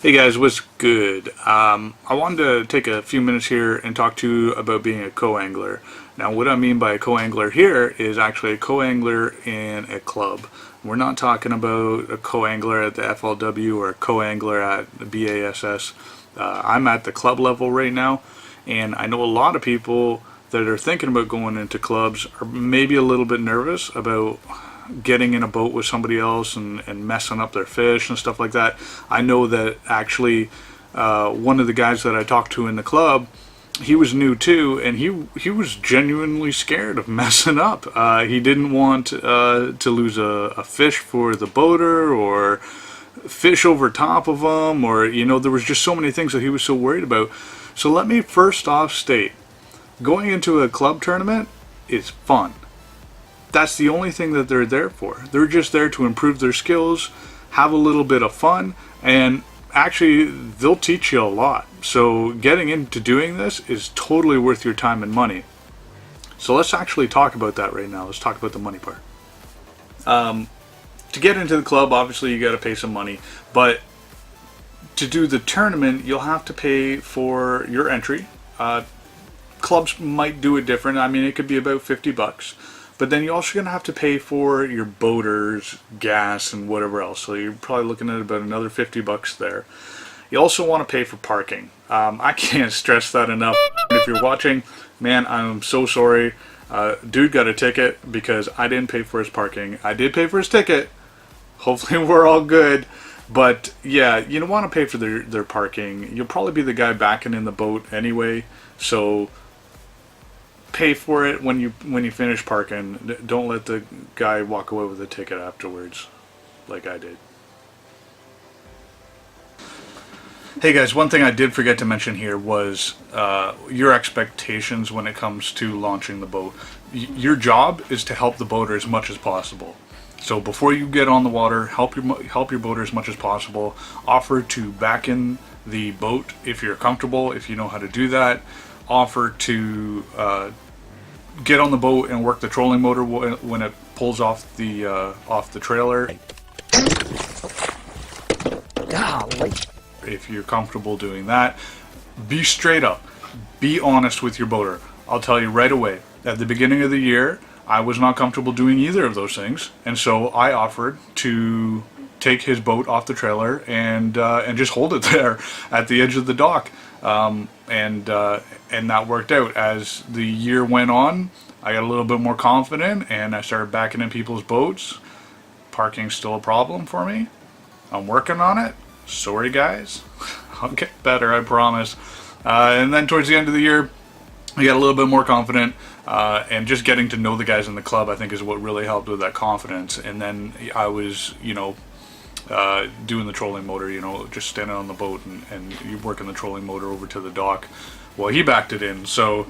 Hey guys, what's good? I wanted to take a few minutes here and talk to you about being a co-angler. Now, what I mean by a co-angler here is actually a co-angler in a club. We're not talking about a co-angler at the FLW or a co-angler at the BASS. I'm at the club level right now, and I know a lot of people that are thinking about going into clubs are maybe a little bit nervous about getting in a boat with somebody else and messing up their fish and stuff like that. I know that actually one of the guys that I talked to in the club, he was new too, and he was genuinely scared of messing up. He didn't want to lose a fish for the boater or fish over top of him, or there was just so many things that he was so worried about. So let me first off state, going into a club tournament is fun. That's the only thing that they're there for. They're just there to improve their skills, have a little bit of fun, and actually they'll teach you a lot. So getting into doing this is totally worth your time and money. So let's actually talk about that right now. Let's talk about the money part. To get into the club, obviously you got to pay some money, but to do the tournament, you'll have to pay for your entry. Clubs might do it different. I mean, it could be about $50. But then you're also going to have to pay for your boaters, gas, and whatever else. So you're probably looking at about another $50 there. You also want to pay for parking. I can't stress that enough. If you're watching, man, I'm so sorry. Dude got a ticket because I didn't pay for his parking. I did pay for his ticket. Hopefully we're all good. But yeah, you don't want to pay for their parking. You'll probably be the guy backing in the boat anyway. So pay for it when you finish parking. Don't let the guy walk away with a ticket afterwards, like I did. Hey guys, one thing I did forget to mention here was your expectations when it comes to launching the boat. Your job is to help the boater as much as possible. So before you get on the water, help your boater as much as possible. Offer to back in the boat if you're comfortable, if you know how to do that. Offer to get on the boat and work the trolling motor when it pulls off the trailer. Golly. If you're comfortable doing that, be straight up. Be honest with your boater. I'll tell you right away, at the beginning of the year, I was not comfortable doing either of those things, and so I offered to take his boat off the trailer and just hold it there at the edge of the dock. And that worked out. As the year went on, I got a little bit more confident and I started backing in people's boats. Parking's still a problem for me. I'm working on it. Sorry guys. I'll get better, I promise. And then towards the end of the year, I got a little bit more confident, and just getting to know the guys in the club I think is what really helped with that confidence. And then I was, doing the trolling motor, just standing on the boat and you working the trolling motor over to the dock while he backed it in. So,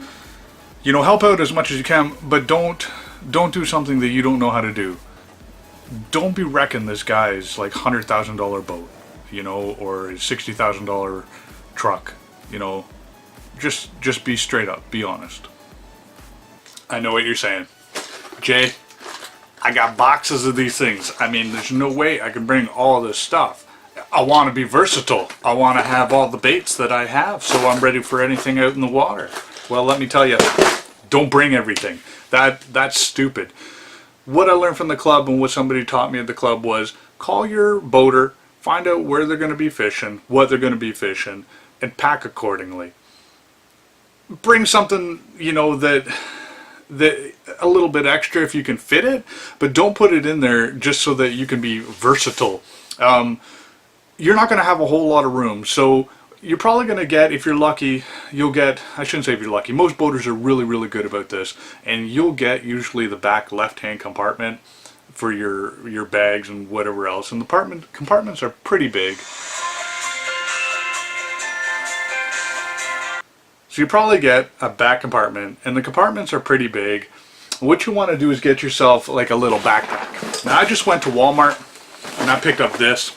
help out as much as you can, but don't do something that you don't know how to do. Don't be wrecking this guy's like $100,000 boat, or his $60,000 truck, Just be straight up, be honest. I know what you're saying. Jay, I got boxes of these things. I mean, there's no way I can bring all this stuff. I want to be versatile. I want to have all the baits that I have, so I'm ready for anything out in the water. Well, let me tell you, don't bring everything. That's stupid. What I learned from the club and what somebody taught me at the club was call your boater, find out where they're going to be fishing, what they're going to be fishing, and pack accordingly. Bring something, that a little bit extra if you can fit it, but don't put it in there just so that you can be versatile. You're not going to have a whole lot of room, so you're probably going to get, if you're lucky, I shouldn't say if you're lucky, most boaters are really, really good about this, and you'll get usually the back left-hand compartment for your bags and whatever else, and the compartments are pretty big. So you probably get a back compartment, and the compartments are pretty big. What you want to do is get yourself like a little backpack. Now I just went to Walmart and I picked up this.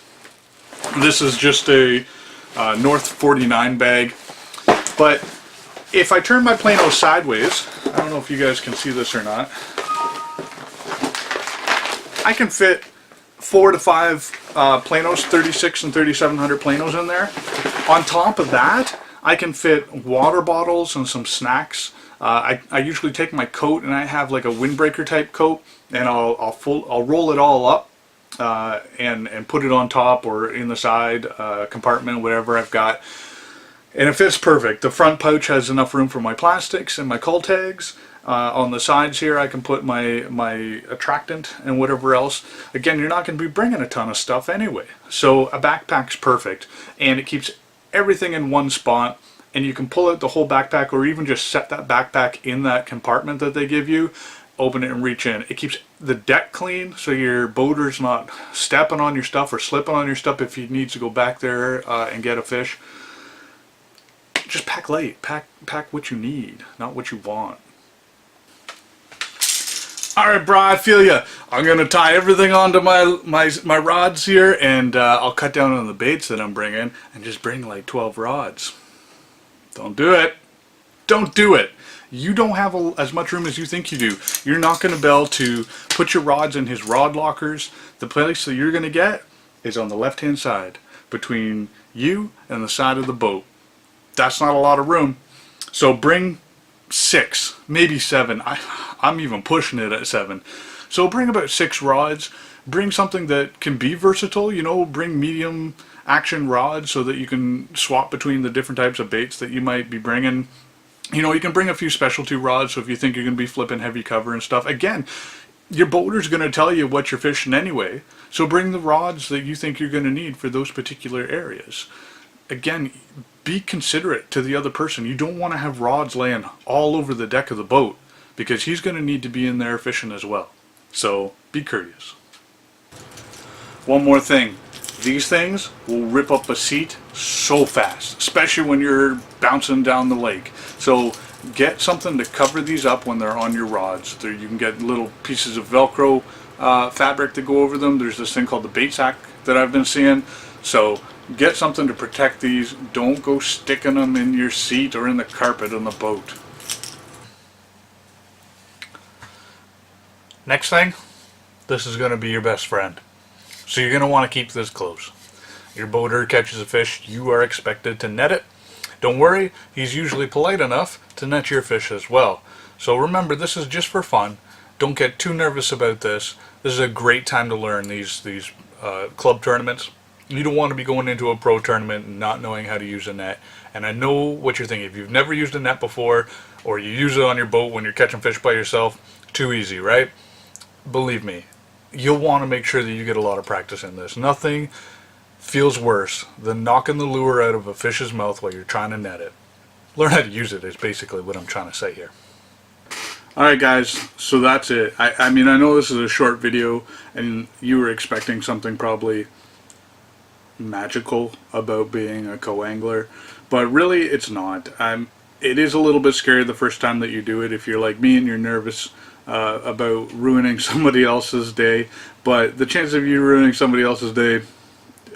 This is just a North 49 bag, but if I turn my plano sideways, I don't know if you guys can see this or not, I can fit 4 to 5 planos, 36 and 3700 planos in there. On top of that, I can fit water bottles and some snacks. I usually take my coat, and I have like a windbreaker type coat, and I'll roll it all up and put it on top or in the side compartment, whatever I've got. And it fits perfect. The front pouch has enough room for my plastics and my cull tags. On the sides here I can put my attractant and whatever else. Again, you're not going to be bringing a ton of stuff anyway. So a backpack's perfect, and it keeps everything in one spot, and you can pull out the whole backpack, or even just set that backpack in that compartment that they give you, open it and reach in. It keeps the deck clean, so your boater's not stepping on your stuff or slipping on your stuff if he needs to go back there and get a fish. Just pack light. Pack what you need, not what you want. Alright, bro, I feel ya. I'm going to tie everything onto my rods here, and I'll cut down on the baits that I'm bringing and just bring like 12 rods. Don't do it. Don't do it. You don't have as much room as you think you do. You're not going to be able to put your rods in his rod lockers. The place that you're going to get is on the left-hand side, between you and the side of the boat. That's not a lot of room. So bring 6, maybe 7. I'm even pushing it at 7. So bring about 6 rods. Bring something that can be versatile, you know, bring medium action rods so that you can swap between the different types of baits that you might be bringing. You know, you can bring a few specialty rods, so if you think you're going to be flipping heavy cover and stuff. Again, your boater's going to tell you what you're fishing anyway, so bring the rods that you think you're going to need for those particular areas. Again, be considerate to the other person. You don't want to have rods laying all over the deck of the boat, because he's going to need to be in there fishing as well. So be courteous. One more thing. These things will rip up a seat so fast, especially when you're bouncing down the lake. So get something to cover these up when they're on your rods. There, you can get little pieces of Velcro fabric to go over them. There's this thing called the bait sack that I've been seeing. So get something to protect these. Don't go sticking them in your seat or in the carpet on the boat. Next thing, this is going to be your best friend. So you're going to want to keep this close. Your boater catches a fish, you are expected to net it. Don't worry, he's usually polite enough to net your fish as well. So remember, this is just for fun. Don't get too nervous about this. This is a great time to learn these club tournaments. You don't want to be going into a pro tournament and not knowing how to use a net. And I know what you're thinking. If you've never used a net before, or you use it on your boat when you're catching fish by yourself, too easy, right? Believe me, you'll want to make sure that you get a lot of practice in this. Nothing feels worse than knocking the lure out of a fish's mouth while you're trying to net it. Learn how to use it is basically what I'm trying to say here. Alright guys, so that's it. I mean, I know this is a short video and you were expecting something probably magical about being a co-angler, but really it's not. It is a little bit scary the first time that you do it if you're like me and you're nervous about ruining somebody else's day, but the chances of you ruining somebody else's day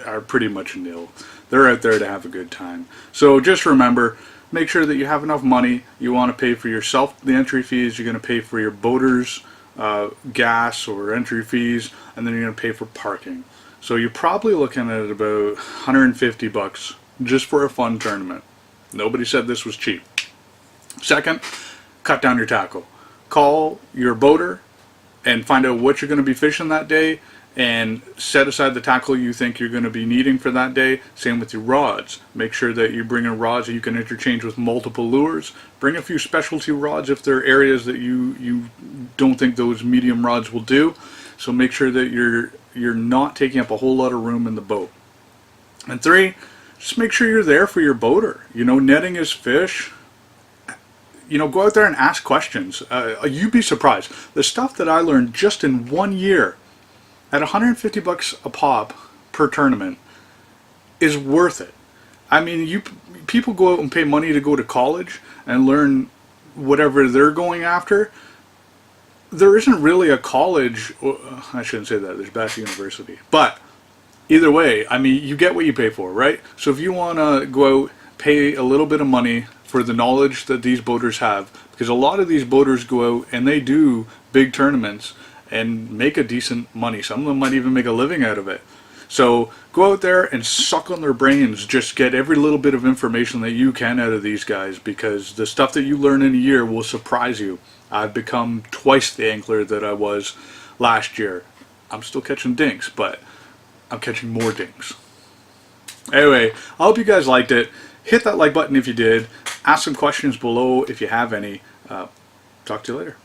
are pretty much nil. They're out there to have a good time. So just remember, make sure that you have enough money. You want to pay for yourself the entry fees, you're going to pay for your boater's gas or entry fees, and then you're going to pay for parking. So you're probably looking at about $150 just for a fun tournament. Nobody said this was cheap. Second, cut down your tackle. Call your boater and find out what you're going to be fishing that day, and set aside the tackle you think you're going to be needing for that day. Same with your rods. Make sure that you bring in rods that you can interchange with multiple lures. Bring a few specialty rods if there are areas that you don't think those medium rods will do. So make sure that you're not taking up a whole lot of room in the boat. And 3, just make sure you're there for your boater. You know, netting his fish. You know, go out there and ask questions. You'd be surprised. The stuff that I learned just in 1 year at $150 a pop per tournament is worth it. I mean, people go out and pay money to go to college and learn whatever they're going after. There isn't really a college, I shouldn't say that, there's Bass University. But either way, I mean, you get what you pay for, right? So if you want to go out, pay a little bit of money for the knowledge that these boaters have, because a lot of these boaters go out and they do big tournaments and make a decent money. Some of them might even make a living out of it. So go out there and suck on their brains. Just get every little bit of information that you can out of these guys, because the stuff that you learn in a year will surprise you. I've become twice the angler that I was last year. I'm still catching dinks, but I'm catching more dinks. Anyway, I hope you guys liked it. Hit that like button if you did. Ask some questions below if you have any. Talk to you later.